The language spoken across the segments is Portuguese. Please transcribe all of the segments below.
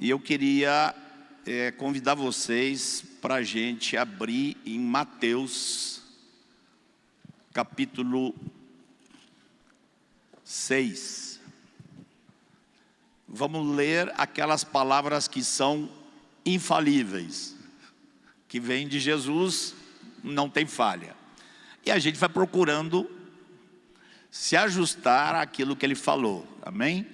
E eu queria convidar vocês para a gente abrir em Mateus, capítulo 6. Vamos ler aquelas palavras que são infalíveis, que vêm de Jesus, não tem falha. E a gente vai procurando se ajustar àquilo que ele falou, amém?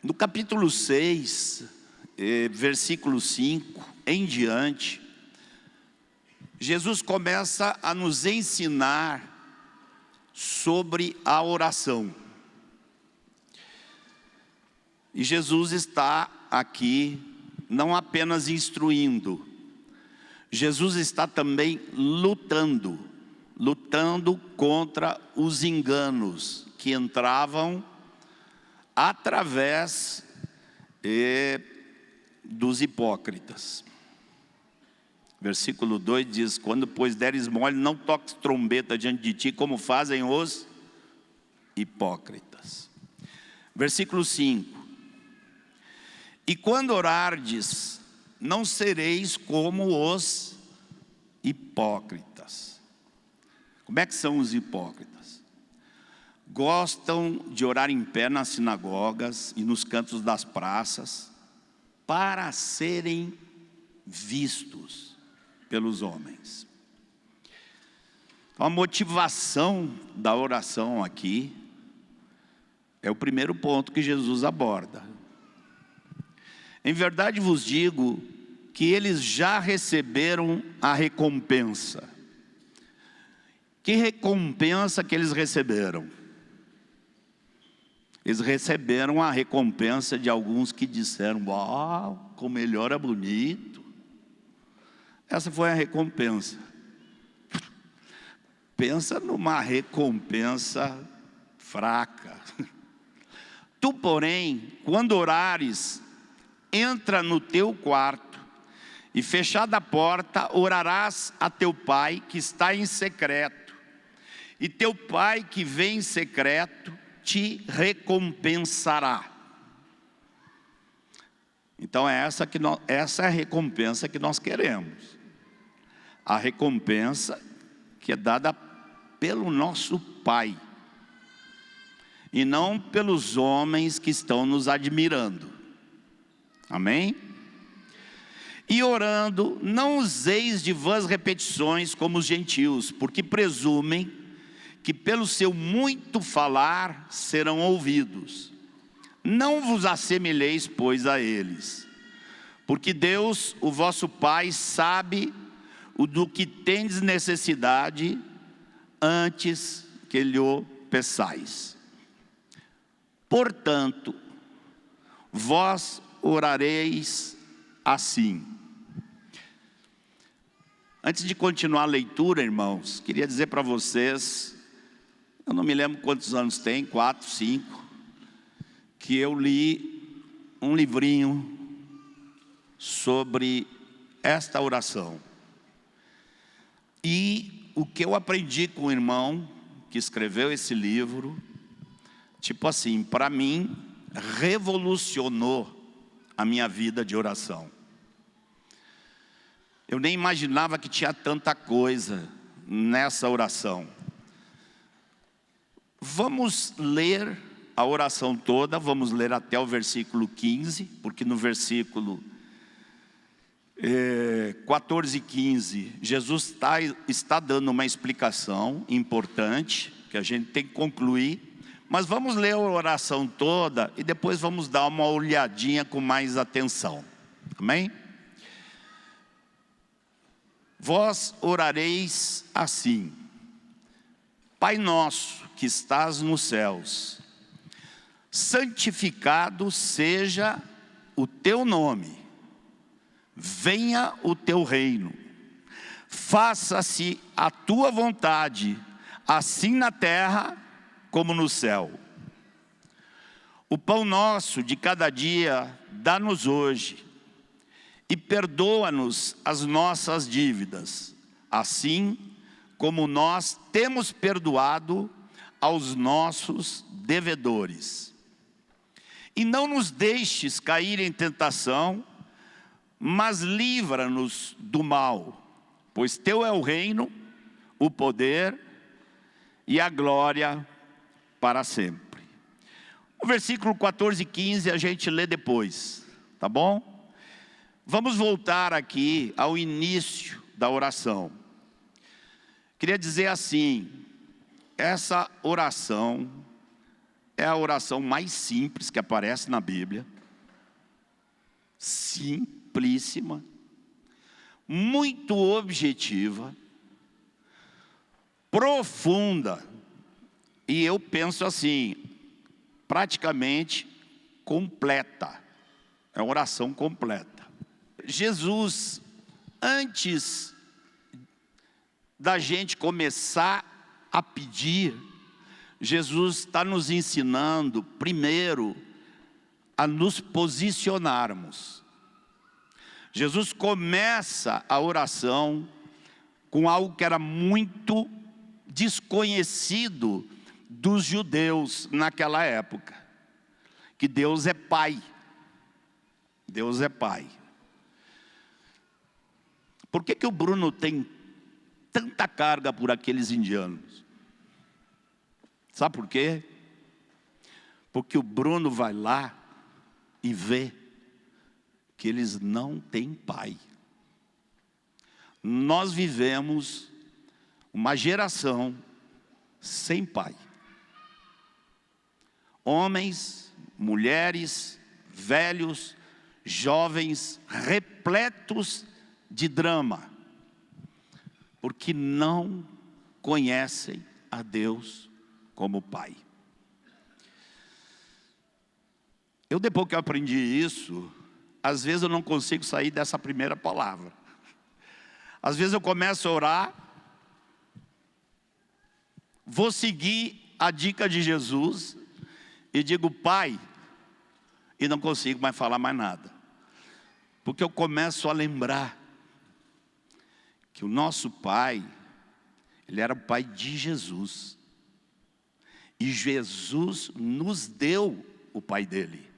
No capítulo 6, versículo 5 em diante, Jesus começa a nos ensinar sobre a oração. E Jesus está aqui não apenas instruindo, Jesus está também lutando contra os enganos que entravam através dos hipócritas. Versículo 2 diz: quando pois deres mole, não toques trombeta diante de ti, como fazem os hipócritas. Versículo 5: e quando orardes, não sereis como os hipócritas. Como é que são os hipócritas? Gostam de orar em pé nas sinagogas e nos cantos das praças, para serem vistos pelos homens. A motivação da oração aqui é o primeiro ponto que Jesus aborda. Em verdade vos digo que eles já receberam a recompensa. Que recompensa que eles receberam? Eles receberam a recompensa de alguns que disseram: uau, como ele ora bonito. Essa foi a recompensa. Pensa numa recompensa fraca. Tu, porém, quando orares, entra no teu quarto e, fechada a porta, orarás a teu pai que está em secreto. E teu pai que vem em secreto te recompensará. Então essa é a recompensa que nós queremos. A recompensa que é dada pelo nosso Pai, e não pelos homens que estão nos admirando. Amém? E orando, não useis de vãs repetições como os gentios, porque presumem que pelo seu muito falar serão ouvidos. Não vos assemelheis, pois, a eles, porque Deus, o vosso Pai, sabe o do que tendes necessidade antes que lhe peçais. Portanto, vós orareis assim. Antes de continuar a leitura, irmãos, queria dizer para vocês, eu não me lembro quantos anos tem, 4, 5, que eu li um livrinho sobre esta oração. E o que eu aprendi com o irmão que escreveu esse livro, tipo assim, para mim, revolucionou a minha vida de oração. Eu nem imaginava que tinha tanta coisa nessa oração. Vamos ler a oração toda, vamos ler até o versículo 15, porque no versículo 14 e 15, Jesus está dando uma explicação importante, que a gente tem que concluir, mas vamos ler a oração toda e depois vamos dar uma olhadinha com mais atenção, amém? Vós orareis assim: Pai nosso que estás nos céus, santificado seja o teu nome. Venha o teu reino, faça-se a tua vontade, assim na terra como no céu. O pão nosso de cada dia dá-nos hoje, e perdoa-nos as nossas dívidas, assim como nós temos perdoado aos nossos devedores. E não nos deixes cair em tentação, mas livra-nos do mal. Pois teu é o reino, o poder e a glória para sempre. O versículo 14 e 15 a gente lê depois, tá bom? Vamos voltar aqui ao início da oração. Queria dizer assim, essa oração é a oração mais simples que aparece na Bíblia. Simplíssima, muito objetiva, profunda, e eu penso assim, praticamente completa. É uma oração completa. Jesus, antes da gente começar a pedir, Jesus está nos ensinando, primeiro, a nos posicionarmos. Jesus começa a oração com algo que era muito desconhecido dos judeus naquela época, que Deus é Pai. Deus é Pai. Por que o Bruno tem tanta carga por aqueles indianos? Sabe por quê? Porque o Bruno vai lá e vê que eles não têm pai. Nós vivemos uma geração sem pai. Homens, mulheres, velhos, jovens, repletos de drama, porque não conhecem a Deus como Pai. Depois que eu aprendi isso, às vezes eu não consigo sair dessa primeira palavra. Às vezes eu começo a orar, vou seguir a dica de Jesus e digo Pai, e não consigo mais falar mais nada, porque eu começo a lembrar que o nosso Pai, Ele era o Pai de Jesus, e Jesus nos deu o Pai dele.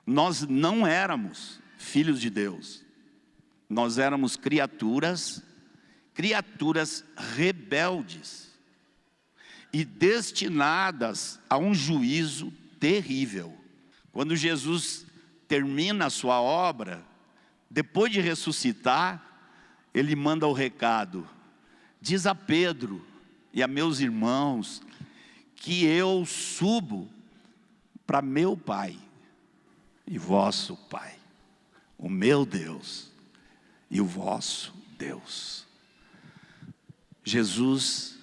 Nós não éramos filhos de Deus, nós éramos criaturas rebeldes e destinadas a um juízo terrível. Quando Jesus termina a sua obra, depois de ressuscitar, Ele manda o recado, diz a Pedro e a meus irmãos, que eu subo para meu Pai e vosso Pai, o meu Deus e o vosso Deus. Jesus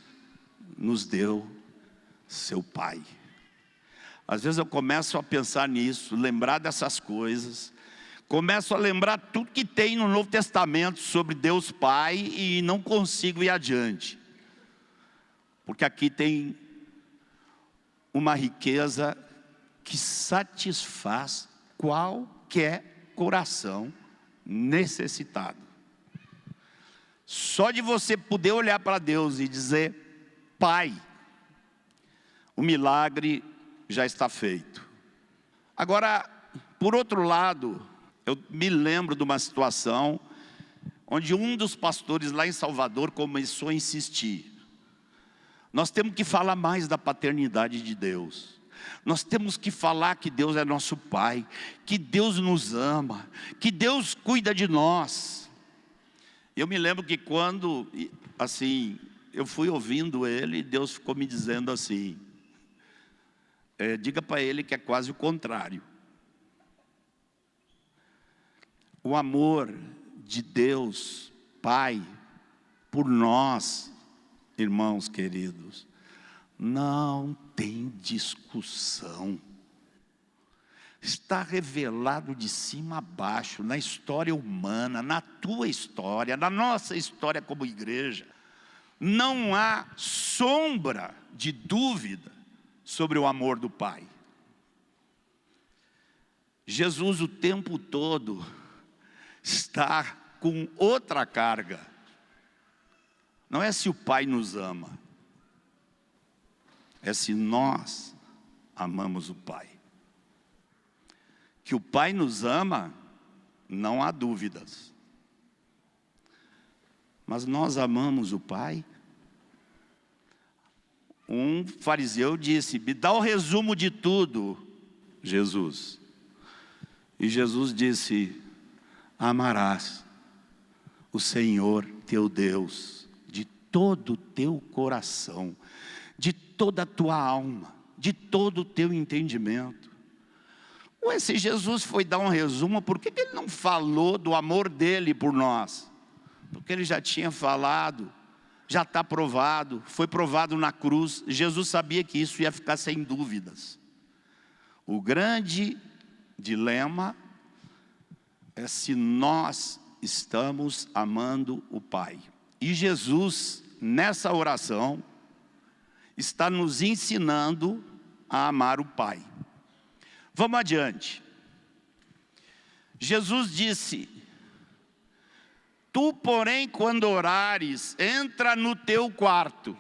nos deu seu Pai. Às vezes eu começo a pensar nisso, lembrar dessas coisas, começo a lembrar tudo que tem no Novo Testamento sobre Deus Pai e não consigo ir adiante, porque aqui tem uma riqueza que satisfaz qualquer coração necessitado. Só de você poder olhar para Deus e dizer Pai, o milagre já está feito. Agora, por outro lado, eu me lembro de uma situação onde um dos pastores lá em Salvador começou a insistir. Nós temos que falar mais da paternidade de Deus. Nós temos que falar que Deus é nosso Pai, que Deus nos ama, que Deus cuida de nós. Eu me lembro que quando, assim, eu fui ouvindo ele, Deus ficou me dizendo assim, diga para ele que é quase o contrário. O amor de Deus, Pai, por nós, irmãos queridos, não tem discussão. Está revelado de cima a baixo, na história humana, na tua história, na nossa história como igreja. Não há sombra de dúvida sobre o amor do Pai. Jesus o tempo todo está com outra carga. Não é se o Pai nos ama, é se nós amamos o Pai. Que o Pai nos ama, não há dúvidas. Mas nós amamos o Pai? Um fariseu disse: me dá o resumo de tudo, Jesus. E Jesus disse: amarás o Senhor teu Deus de todo o teu coração, de toda a tua alma, de todo o teu entendimento. Ué, se Jesus foi dar um resumo, por que ele não falou do amor dele por nós? Porque ele já tinha falado, já está provado, foi provado na cruz. Jesus sabia que isso ia ficar sem dúvidas. O grande dilema é se nós estamos amando o Pai. E Jesus, nessa oração, está nos ensinando a amar o Pai. Vamos adiante. Jesus disse: tu, porém, quando orares, entra no teu quarto,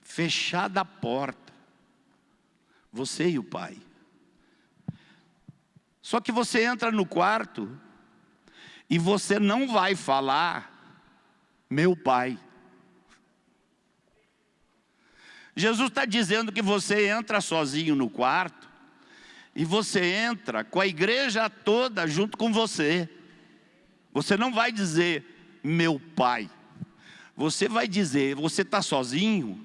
fechada a porta, você e o Pai. Só que você entra no quarto e você não vai falar, meu Pai. Jesus está dizendo que você entra sozinho no quarto e você entra com a igreja toda junto com você. Você não vai dizer, meu Pai. Você vai dizer, você está sozinho,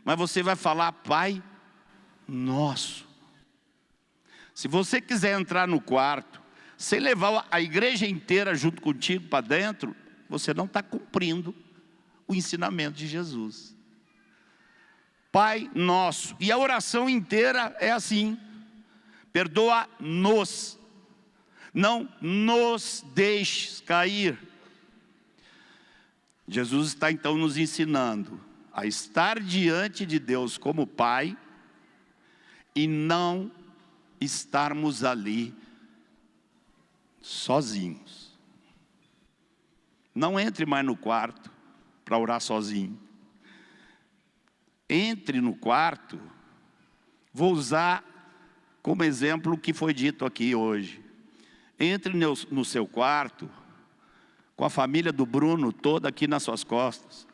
mas você vai falar, Pai nosso. Se você quiser entrar no quarto, sem levar a igreja inteira junto contigo para dentro, você não está cumprindo o ensinamento de Jesus. Pai nosso. E a oração inteira é assim: perdoa-nos, não nos deixes cair. Jesus está então nos ensinando a estar diante de Deus como Pai e não estarmos ali sozinhos. Não entre mais no quarto para orar sozinho. Entre no quarto. Vou usar como exemplo o que foi dito aqui hoje. Entre no seu quarto, com a família do Bruno toda aqui nas suas costas,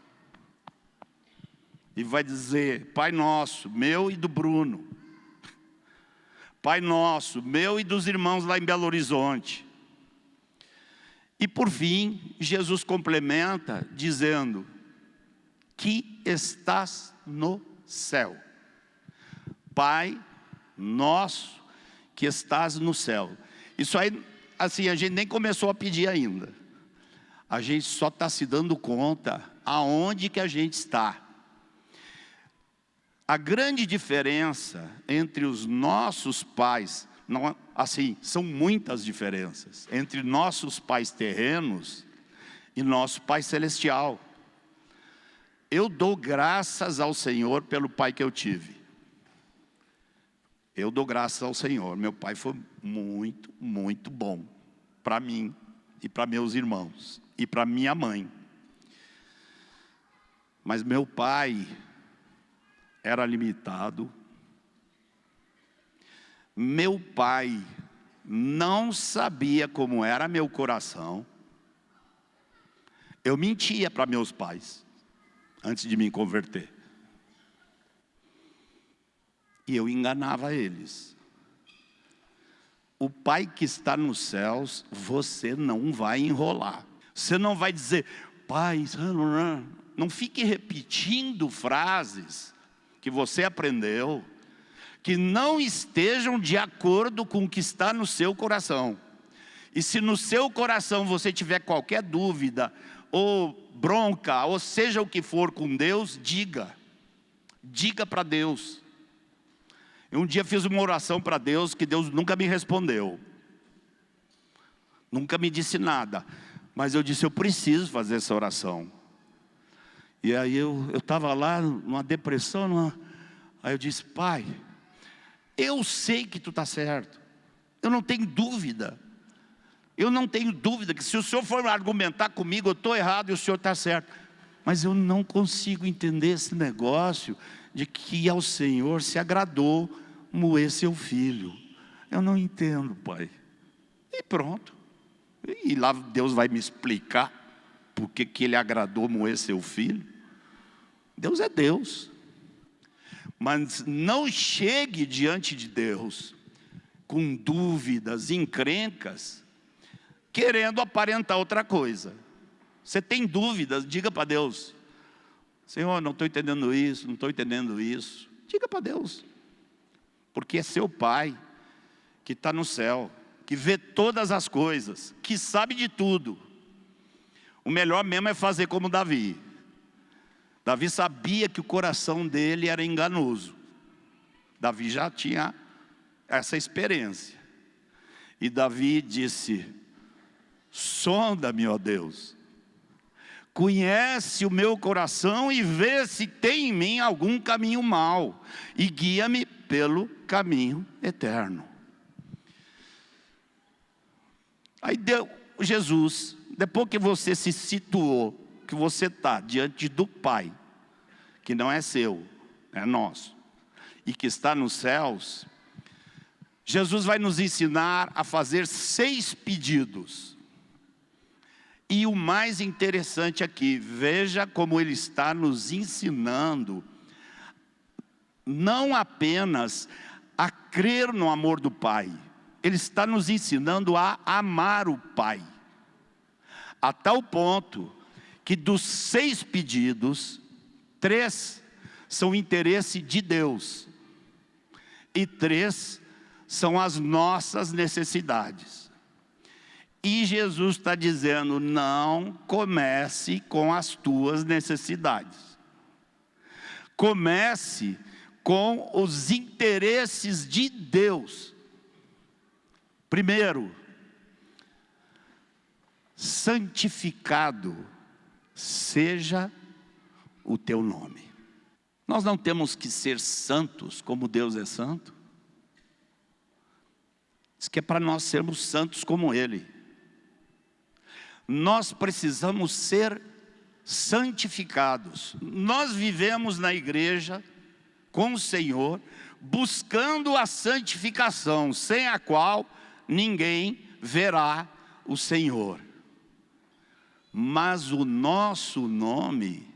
e vai dizer, Pai nosso, meu e do Bruno, Pai nosso, meu e dos irmãos lá em Belo Horizonte. E por fim, Jesus complementa dizendo, que estás no céu. Pai nosso que estás no céu. Isso aí, assim, a gente nem começou a pedir ainda. A gente só está se dando conta aonde que a gente está. A grande diferença entre os nossos pais, não, assim, são muitas diferenças, entre nossos pais terrenos e nosso Pai Celestial. Eu dou graças ao Senhor pelo pai que eu tive. Eu dou graças ao Senhor. Meu pai foi muito, muito bom para mim e para meus irmãos e para minha mãe. Mas meu pai era limitado. Meu pai não sabia como era meu coração. Eu mentia para meus pais antes de me converter. E eu enganava eles. O Pai que está nos céus, você não vai enrolar. Você não vai dizer, Pai, não fique repetindo frases que você aprendeu, que não estejam de acordo com o que está no seu coração. E se no seu coração você tiver qualquer dúvida, ou bronca, ou seja o que for com Deus, diga para Deus. Eu um dia fiz uma oração para Deus, que Deus nunca me respondeu, nunca me disse nada, mas eu disse, eu preciso fazer essa oração. E aí eu estava lá, numa depressão, aí eu disse, Pai, eu sei que tu está certo, eu não tenho dúvida. Eu não tenho dúvida que se o Senhor for argumentar comigo, eu estou errado e o Senhor está certo. Mas eu não consigo entender esse negócio de que ao Senhor se agradou moer seu filho. Eu não entendo, pai. E pronto. E lá Deus vai me explicar por que ele agradou moer seu filho. Deus é Deus. Mas não chegue diante de Deus com dúvidas, encrencas, querendo aparentar outra coisa. Você tem dúvidas, diga para Deus: Senhor, não estou entendendo isso, não estou entendendo isso. Diga para Deus, porque é seu Pai, que está no céu, que vê todas as coisas, que sabe de tudo. O melhor mesmo é fazer como Davi. Davi sabia que o coração dele era enganoso. Davi já tinha essa experiência. E Davi disse: sonda-me, ó Deus, conhece o meu coração e vê se tem em mim algum caminho mau, e guia-me pelo caminho eterno. Aí Jesus, depois que você se situou, que você está diante do Pai, que não é seu, é nosso, e que está nos céus, Jesus vai nos ensinar a fazer 6 pedidos. E o mais interessante aqui, veja como ele está nos ensinando, não apenas a crer no amor do Pai, ele está nos ensinando a amar o Pai, a tal ponto que dos 6 pedidos, 3 são interesse de Deus, e 3 são as nossas necessidades. E Jesus está dizendo: não comece com as tuas necessidades, comece com os interesses de Deus. Primeiro, santificado seja o teu nome. Nós não temos que ser santos como Deus é santo. Diz que é para nós sermos santos como Ele. Nós precisamos ser santificados. Nós vivemos na igreja com o Senhor, buscando a santificação, sem a qual ninguém verá o Senhor. Mas o nosso nome,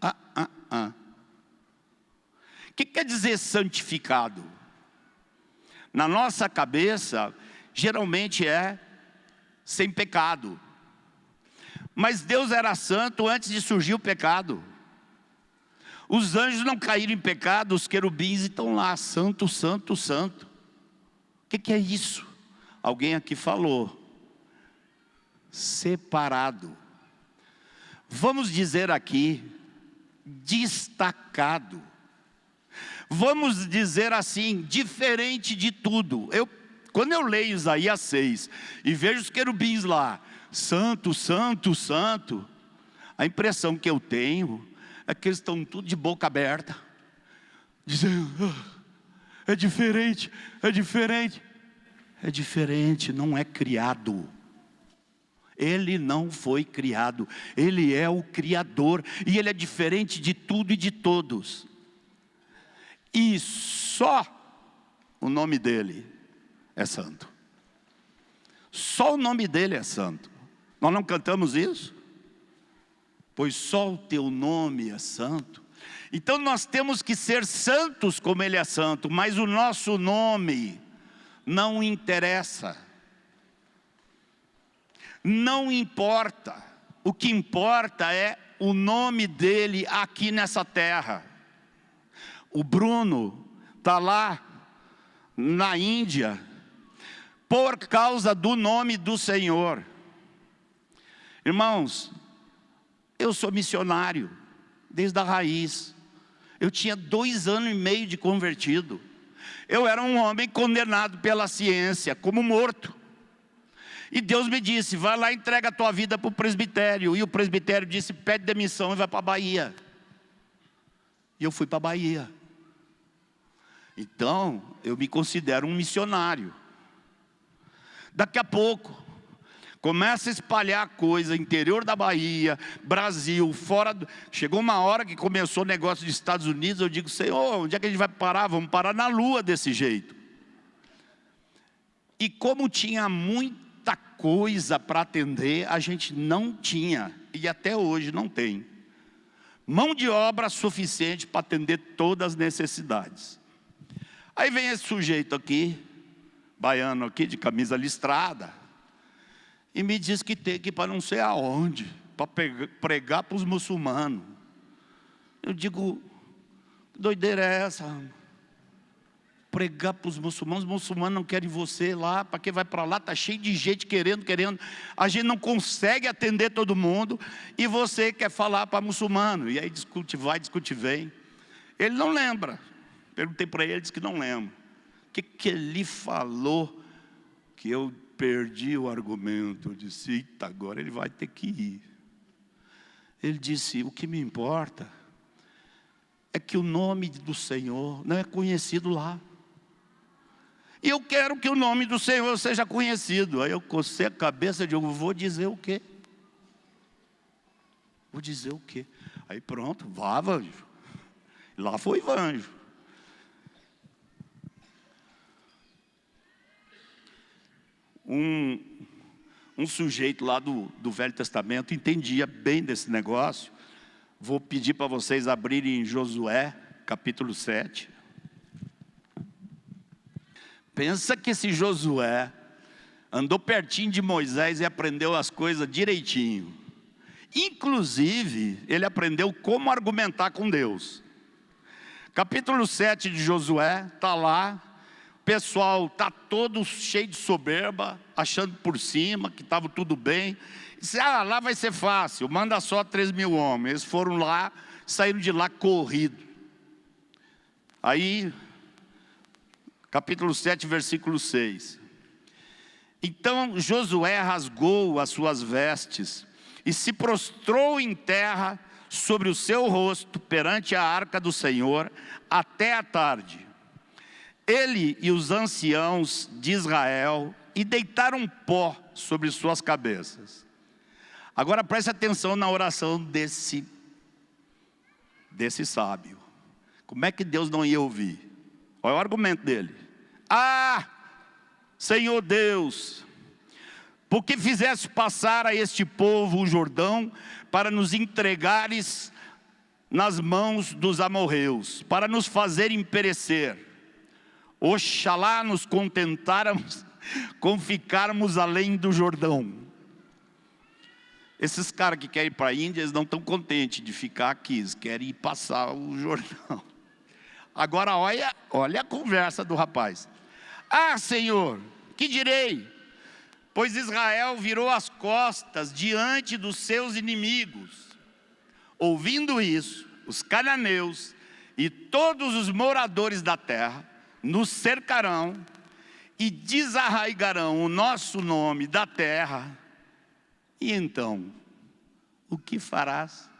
o que quer dizer santificado? Na nossa cabeça, geralmente é sem pecado. Mas Deus era santo antes de surgir o pecado. Os anjos não caíram em pecado, os querubins estão lá, santo, santo, santo. O que é isso? Alguém aqui falou. Separado. Vamos dizer aqui, destacado. Vamos dizer assim, diferente de tudo. Quando eu leio Isaías 6 e vejo os querubins lá, santo, santo, santo, a impressão que eu tenho é que eles estão tudo de boca aberta, dizendo: é diferente, é diferente. É diferente, não é criado. Ele não foi criado, Ele é o Criador, e Ele é diferente de tudo e de todos. E só o nome dEle é santo. Só o nome dEle é santo. Nós não cantamos isso? Pois só o teu nome é santo. Então nós temos que ser santos como Ele é santo, mas o nosso nome não interessa. Não importa. O que importa é o nome dEle aqui nessa terra. O Bruno está lá na Índia por causa do nome do Senhor. Irmãos, eu sou missionário desde a raiz. Eu tinha 2 anos e meio de convertido. Eu era um homem condenado pela ciência, como morto. E Deus me disse: vai lá e entrega a tua vida para o presbitério. E o presbitério disse: pede demissão e vai para a Bahia. E eu fui para a Bahia. Então, eu me considero um missionário. Daqui a pouco, Começa a espalhar coisa, interior da Bahia, Brasil, fora Chegou uma hora que começou o negócio dos Estados Unidos, eu digo, Senhor, onde é que a gente vai parar? Vamos parar na lua desse jeito. E como tinha muita coisa para atender, a gente não tinha, e até hoje não tem, mão de obra suficiente para atender todas as necessidades. Aí vem esse sujeito aqui, baiano aqui, de camisa listrada, e me diz que tem que ir para não sei aonde, para pregar para os muçulmanos. Eu digo, que doideira é essa? Pregar para os muçulmanos não querem você lá, para que vai para lá? Está cheio de gente querendo. A gente não consegue atender todo mundo, e você quer falar para muçulmano. E aí discute vai, discute vem. Ele não lembra. Perguntei para ele, ele disse que não lembra. O que ele falou que eu perdi o argumento? Eu disse, eita, agora ele vai ter que ir. Ele disse, o que me importa é que o nome do Senhor não é conhecido lá. E eu quero que o nome do Senhor seja conhecido. Aí eu cocei a cabeça e digo, vou dizer o quê? Vou dizer o quê? Aí pronto, vá, Vanjo. Lá foi Vanjo. Um sujeito lá do Velho Testamento entendia bem desse negócio. Vou pedir para vocês abrirem Josué, capítulo 7. Pensa que esse Josué andou pertinho de Moisés e aprendeu as coisas direitinho. Inclusive, ele aprendeu como argumentar com Deus. Capítulo 7 de Josué, está lá. O pessoal está todo cheio de soberba, achando por cima que estava tudo bem. Disse, lá vai ser fácil, manda só 3.000 homens. Eles foram lá, saíram de lá corrido. Aí, capítulo 7, versículo 6. Então Josué rasgou as suas vestes e se prostrou em terra sobre o seu rosto perante a arca do Senhor até a tarde. Ele e os anciãos de Israel e deitaram pó sobre suas cabeças. Agora preste atenção na oração desse sábio. Como é que Deus não ia ouvir? Olha o argumento dele. Senhor Deus, por que fizeste passar a este povo o Jordão para nos entregares nas mãos dos amorreus, para nos fazerem perecer? Oxalá nos contentáramos com ficarmos além do Jordão. Esses caras que querem ir para a Índia, eles não estão contentes de ficar aqui, eles querem ir passar o Jordão. Agora olha a conversa do rapaz. Senhor, que direi? Pois Israel virou as costas diante dos seus inimigos. Ouvindo isso, os cananeus e todos os moradores da terra nos cercarão e desarraigarão o nosso nome da terra. E então, o que farás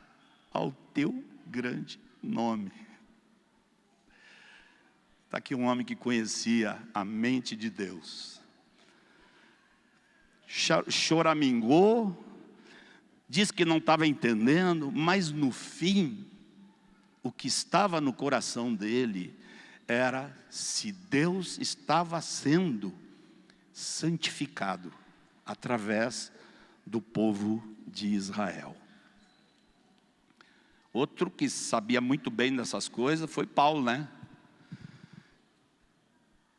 ao teu grande nome? Está aqui um homem que conhecia a mente de Deus. Choramingou, diz que não estava entendendo, mas no fim, o que estava no coração dele era se Deus estava sendo santificado através do povo de Israel. Outro que sabia muito bem dessas coisas foi Paulo, né?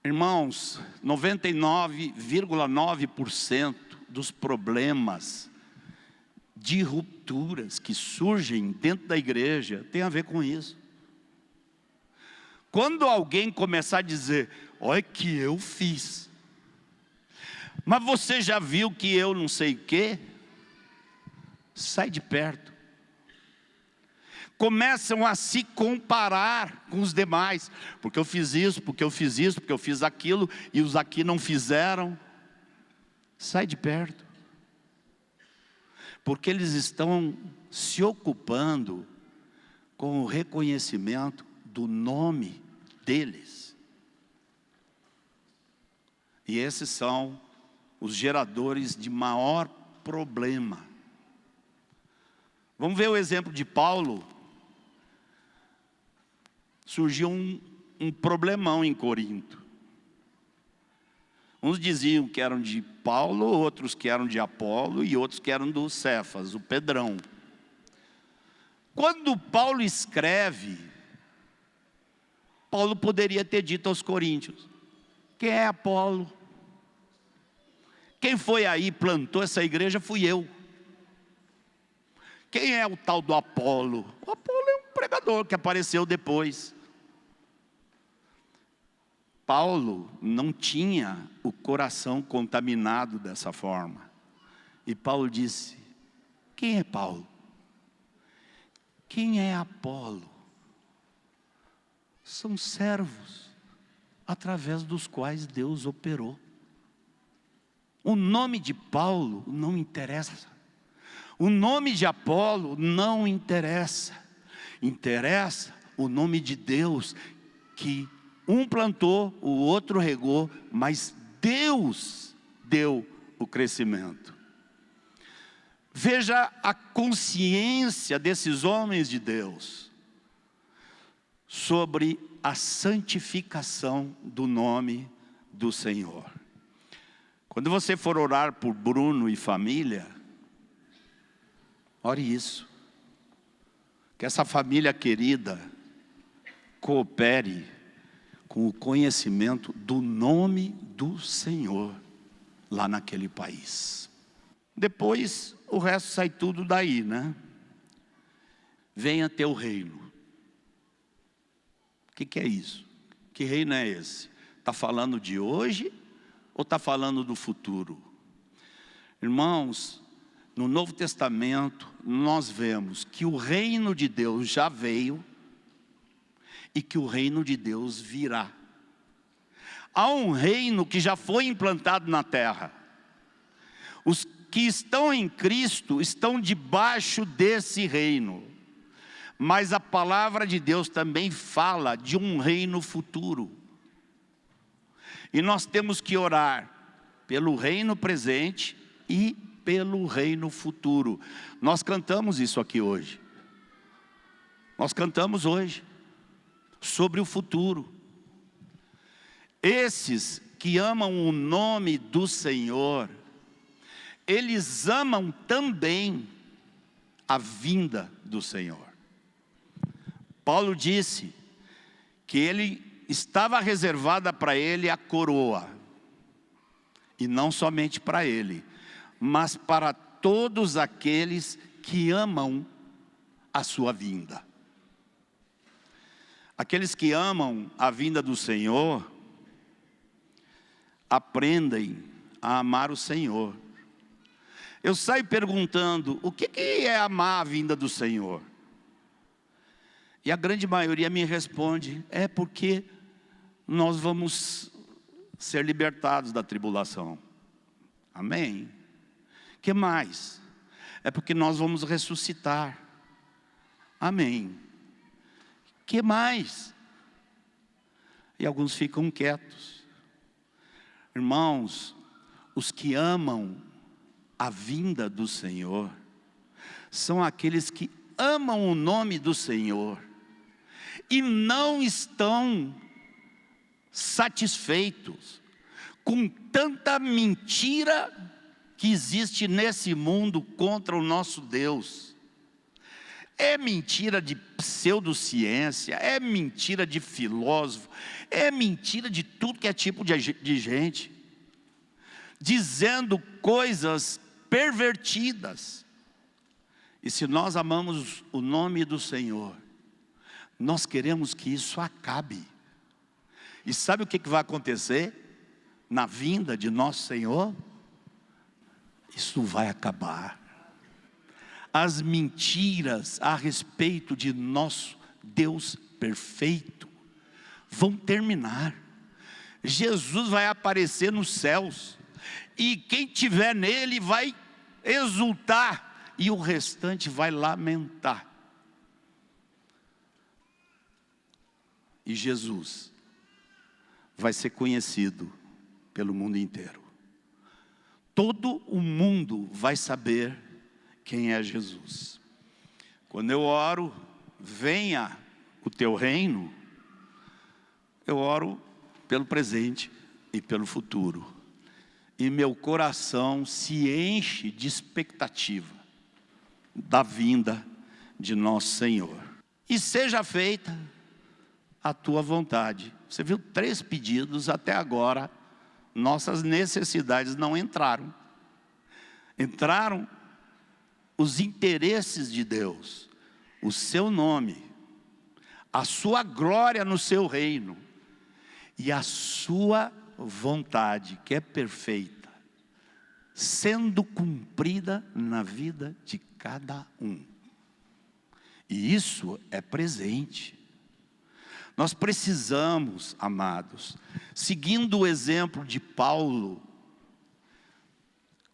Irmãos, 99,9% dos problemas de rupturas que surgem dentro da igreja tem a ver com isso. Quando alguém começar a dizer, olha que eu fiz, mas você já viu que eu não sei o quê? Sai de perto. Começam a se comparar com os demais, porque eu fiz isso, porque eu fiz isso, porque eu fiz aquilo, e os aqui não fizeram. Sai de perto. Porque eles estão se ocupando com o reconhecimento do nome deles. E esses são os geradores de maior problema. Vamos ver o exemplo de Paulo. Surgiu um problemão em Corinto. Uns diziam que eram de Paulo, outros que eram de Apolo e outros que eram do Cefas, o Pedrão. Quando Paulo escreve, Paulo poderia ter dito aos coríntios: quem é Apolo? Quem foi aí e plantou essa igreja fui eu. Quem é o tal do Apolo? O Apolo é um pregador que apareceu depois. Paulo não tinha o coração contaminado dessa forma. E Paulo disse: quem é Paulo? Quem é Apolo? São servos através dos quais Deus operou. O nome de Paulo não interessa. O nome de Apolo não interessa. Interessa o nome de Deus, que um plantou, o outro regou, mas Deus deu o crescimento. Veja a consciência desses homens de Deus sobre a santificação do nome do Senhor. Quando você for orar por Bruno e família, ore isso. Que essa família querida coopere com o conhecimento do nome do Senhor lá naquele país. Depois o resto sai tudo daí, né? Venha teu reino. O que é isso? Que reino é esse? Está falando de hoje ou está falando do futuro? Irmãos, no Novo Testamento nós vemos que o reino de Deus já veio e que o reino de Deus virá. Há um reino que já foi implantado na terra. Os que estão em Cristo estão debaixo desse reino. Mas a palavra de Deus também fala de um reino futuro. E nós temos que orar pelo reino presente e pelo reino futuro. Nós cantamos isso aqui hoje. Nós cantamos hoje sobre o futuro. Esses que amam o nome do Senhor, eles amam também a vinda do Senhor. Paulo disse que ele estava reservada para ele a coroa, e não somente para ele, mas para todos aqueles que amam a sua vinda. Aqueles que amam a vinda do Senhor, aprendem a amar o Senhor. Eu saio perguntando, o que é amar a vinda do Senhor? E a grande maioria me responde, é porque nós vamos ser libertados da tribulação. Amém? Que mais? É porque nós vamos ressuscitar. Amém. Que mais? E alguns ficam quietos. Irmãos, os que amam a vinda do Senhor são aqueles que amam o nome do Senhor e não estão satisfeitos com tanta mentira que existe nesse mundo contra o nosso Deus. É mentira de pseudociência, é mentira de filósofo, é mentira de tudo que é tipo de gente, dizendo coisas pervertidas. E se nós amamos o nome do Senhor, nós queremos que isso acabe. E sabe o que vai acontecer na vinda de nosso Senhor? Isso vai acabar. As mentiras a respeito de nosso Deus perfeito vão terminar. Jesus vai aparecer nos céus, e quem tiver nele vai exultar, e o restante vai lamentar. E Jesus vai ser conhecido pelo mundo inteiro. todo o mundo vai saber quem é Jesus. Quando eu oro, venha o teu reino, eu oro pelo presente e pelo futuro. E meu coração se enche de expectativa da vinda de nosso Senhor. E seja feita a tua vontade. Você viu 3 pedidos até agora, nossas necessidades não entraram. Entraram os interesses de Deus, o seu nome, a sua glória no seu reino e a sua vontade, que é perfeita, sendo cumprida na vida de cada um. E isso é presente. Nós precisamos, amados, seguindo o exemplo de Paulo,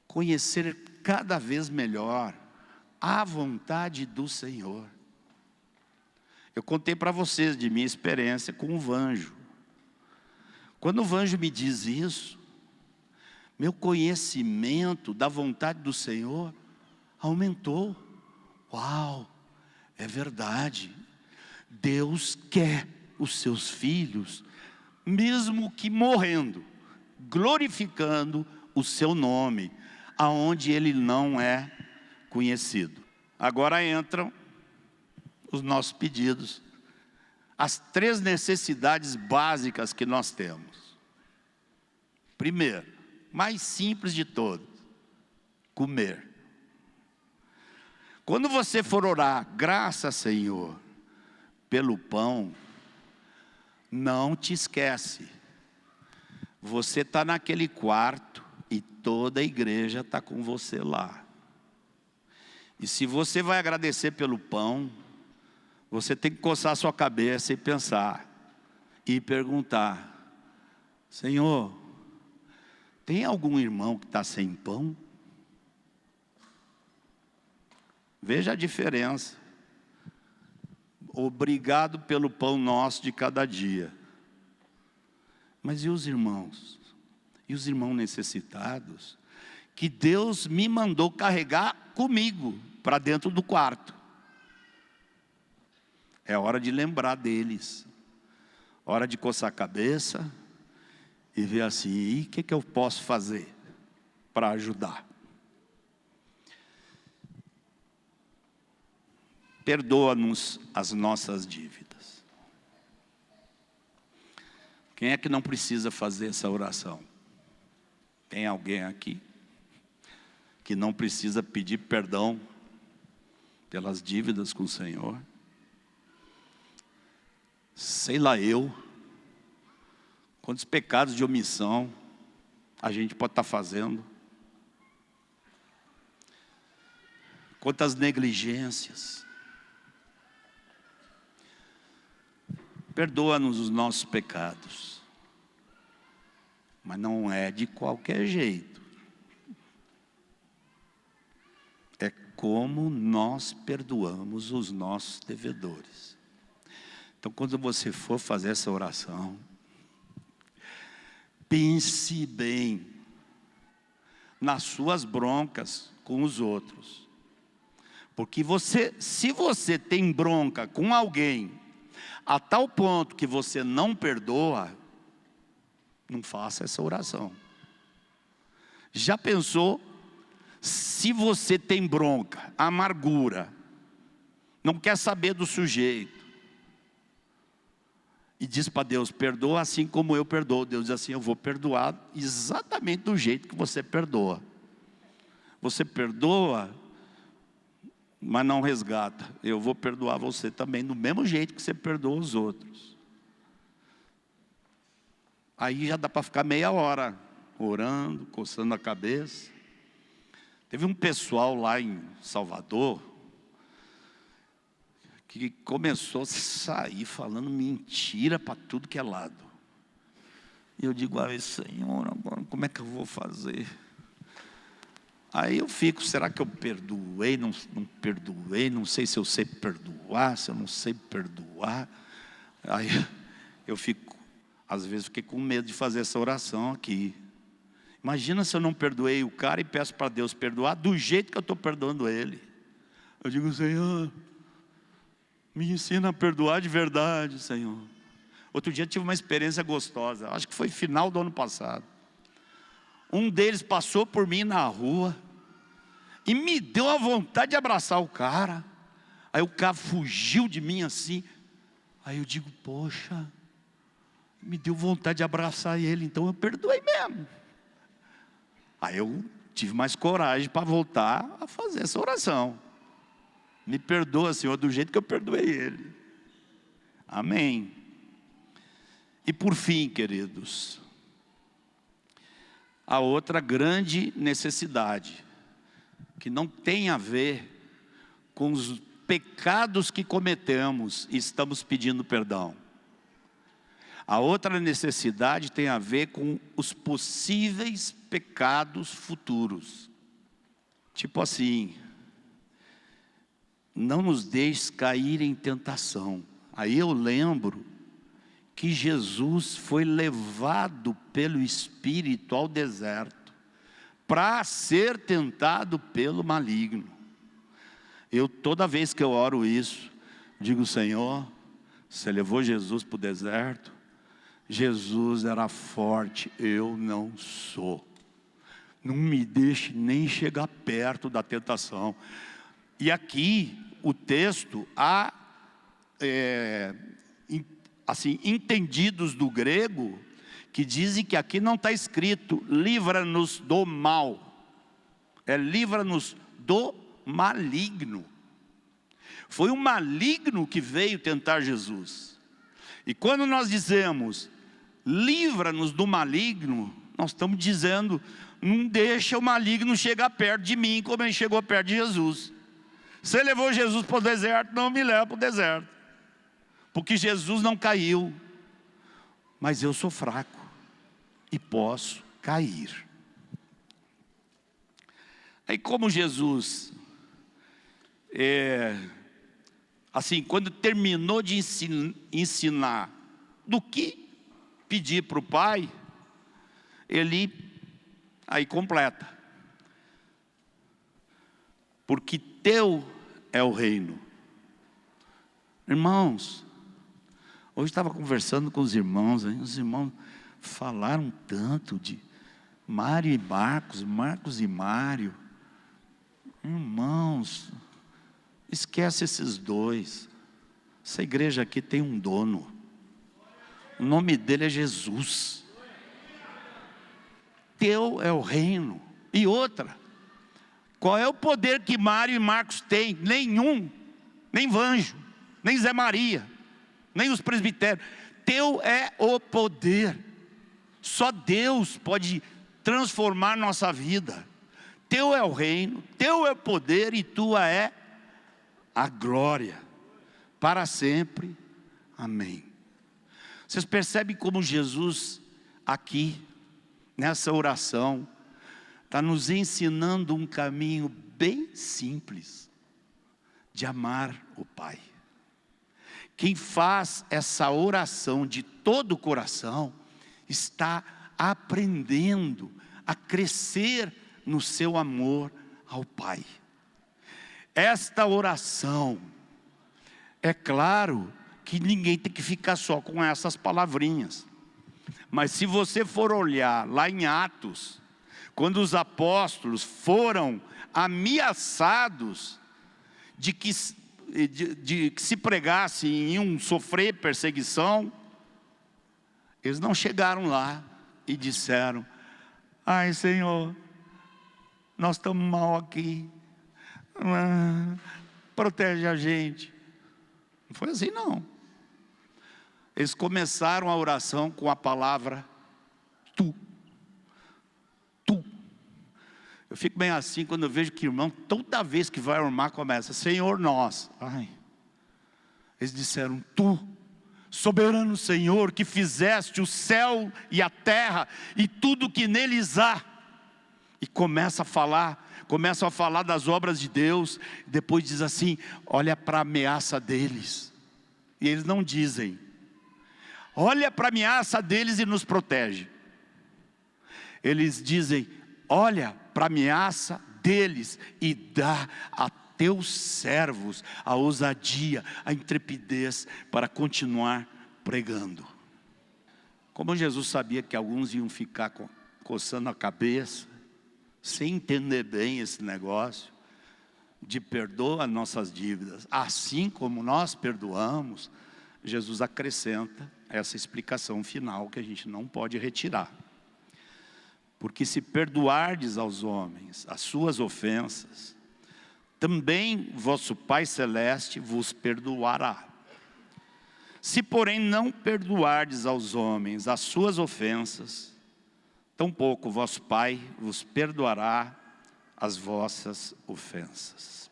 conhecer cada vez melhor a vontade do Senhor. Eu contei para vocês de minha experiência com o Vanjo. Quando o Vanjo me diz isso, meu conhecimento da vontade do Senhor aumentou. Uau, é verdade. Deus quer os seus filhos, mesmo que morrendo, glorificando o seu nome, aonde ele não é conhecido. Agora entram os nossos pedidos, as 3 necessidades básicas que nós temos. Primeiro, mais simples de todas, comer. Quando você for orar, graças, Senhor, pelo pão, não te esquece, você está naquele quarto e toda a igreja está com você lá. E se você vai agradecer pelo pão, você tem que coçar a sua cabeça e pensar, e perguntar: Senhor, tem algum irmão que está sem pão? Veja a diferença. Obrigado pelo pão nosso de cada dia. Mas e os irmãos? E os irmãos necessitados? Que Deus me mandou carregar comigo para dentro do quarto. É hora de lembrar deles. Hora de coçar a cabeça e ver assim, e o que eu posso fazer para ajudar? Perdoa-nos as nossas dívidas. Quem é que não precisa fazer essa oração? Tem alguém aqui que não precisa pedir perdão pelas dívidas com o Senhor? Sei lá eu, quantos pecados de omissão a gente pode estar fazendo, quantas negligências. Perdoa-nos os nossos pecados, mas não é de qualquer jeito. É como nós perdoamos os nossos devedores. Então, quando você for fazer essa oração, pense bem nas suas broncas com os outros. Porque se você tem bronca com alguém, a tal ponto que você não perdoa, não faça essa oração. Já pensou, se você tem bronca, amargura, não quer saber do sujeito, e diz para Deus, perdoa assim como eu perdoo. Deus diz assim, eu vou perdoar exatamente do jeito que você perdoa. Você perdoa, mas não resgata. Eu vou perdoar você também, do mesmo jeito que você perdoa os outros. Aí já dá para ficar meia hora, orando, coçando a cabeça. Teve um pessoal lá em Salvador, que começou a sair falando mentira para tudo que é lado. E eu digo, Senhor, agora como é que eu vou fazer? Aí eu fico, será que eu perdoei, não perdoei, não sei se eu sei perdoar, se eu não sei perdoar. Aí eu fico, às vezes fiquei com medo de fazer essa oração aqui. Imagina se eu não perdoei o cara e peço para Deus perdoar do jeito que eu estou perdoando ele. Eu digo: Senhor, me ensina a perdoar de verdade, Senhor. Outro dia tive uma experiência gostosa, acho que foi final do ano passado. Um deles passou por mim na rua e me deu a vontade de abraçar o cara. Aí o cara fugiu de mim assim. Aí eu digo: poxa, me deu vontade de abraçar ele, então eu perdoei mesmo. Aí eu tive mais coragem para voltar a fazer essa oração. Me perdoa, Senhor, do jeito que eu perdoei ele. Amém. E por fim, queridos, a outra grande necessidade, que não tem a ver com os pecados que cometemos e estamos pedindo perdão. A outra necessidade tem a ver com os possíveis pecados futuros. Tipo assim: não nos deixes cair em tentação. Aí eu lembro que Jesus foi levado pelo Espírito ao deserto para ser tentado pelo maligno. Toda vez que eu oro isso, digo: Senhor, você levou Jesus para o deserto? Jesus era forte, eu não sou. Não me deixe nem chegar perto da tentação. E aqui o texto há assim, entendidos do grego que dizem que aqui não está escrito livra-nos do mal, é livra-nos do maligno. Foi o maligno que veio tentar Jesus. E quando nós dizemos livra-nos do maligno, nós estamos dizendo: não deixa o maligno chegar perto de mim como ele chegou perto de Jesus. Você levou Jesus para o deserto, não me leva para o deserto, porque Jesus não caiu, mas eu sou fraco e posso cair. Aí como Jesus, assim, quando terminou de ensinar do que pedir para o Pai, ele aí completa: porque teu é o reino. Irmãos, hoje estava conversando com os irmãos falaram tanto de Mário e Marcos, Marcos e Mário. Irmãos, esquece esses dois. Essa igreja aqui tem um dono, o nome dele é Jesus. Teu é o reino. E outra, qual é o poder que Mário e Marcos têm? Nenhum, nem Vanjo, nem Zé Maria, nem os presbitérios. Teu é o poder. Só Deus pode transformar nossa vida. Teu é o reino, teu é o poder e tua é a glória para sempre. Amém. Vocês percebem como Jesus aqui nessa oração está nos ensinando um caminho bem simples de amar o Pai. Quem faz essa oração de todo o coração está aprendendo a crescer no seu amor ao Pai. Esta oração, é claro que ninguém tem que ficar só com essas palavrinhas, mas se você for olhar lá em Atos, quando os apóstolos foram ameaçados de que se pregasse em iam sofrer perseguição, eles não chegaram lá e disseram: ai Senhor, nós estamos mal aqui, protege a gente. Não foi assim não. Eles começaram a oração com a palavra tu. Tu. Eu fico bem assim quando eu vejo que irmão, toda vez que vai ormar, começa: Senhor nós. Ai. Eles disseram: tu, soberano Senhor, que fizeste o céu e a terra e tudo que neles há. E começam a falar das obras de Deus. Depois diz assim: olha para a ameaça deles. E eles não dizem: olha para a ameaça deles e nos protege. eles dizem: olha para a ameaça deles e dá a teus servos a ousadia, a intrepidez para continuar pregando. Como Jesus sabia que alguns iam ficar coçando a cabeça, sem entender bem esse negócio de perdoa as nossas dívidas, assim como nós perdoamos, Jesus acrescenta essa explicação final que a gente não pode retirar. Porque se perdoardes aos homens as suas ofensas, também vosso Pai Celeste vos perdoará. Se porém não perdoardes aos homens as suas ofensas, tampouco vosso Pai vos perdoará as vossas ofensas.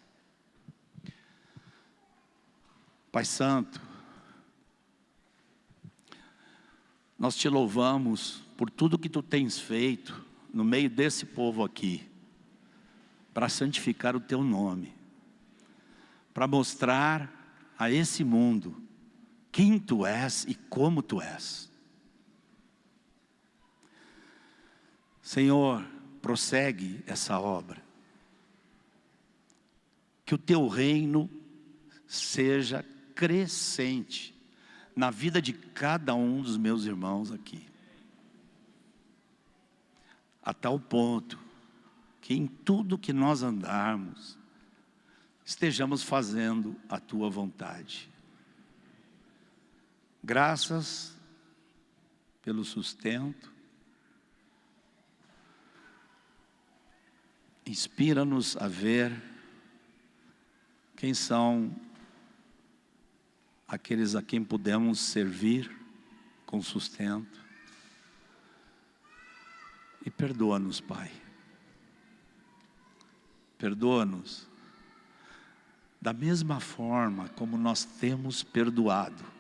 Pai Santo, nós te louvamos por tudo que tu tens feito no meio desse povo aqui, para santificar o teu nome, para mostrar a esse mundo quem tu és e como tu és. Senhor, prossegue essa obra, que o teu reino seja crescente na vida de cada um dos meus irmãos aqui, a tal ponto que em tudo que nós andarmos, estejamos fazendo a tua vontade. Graças pelo sustento, inspira-nos a ver quem são aqueles a quem podemos servir com sustento. E perdoa-nos, Pai. Perdoa-nos da mesma forma como nós temos perdoado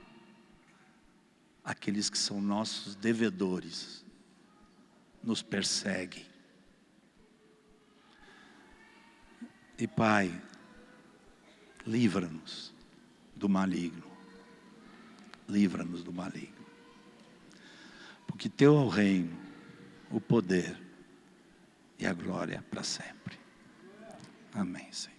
aqueles que são nossos devedores, nos perseguem. E Pai, livra-nos do maligno. Livra-nos do maligno. Porque teu é o reino, o poder e a glória para sempre. Amém, Senhor.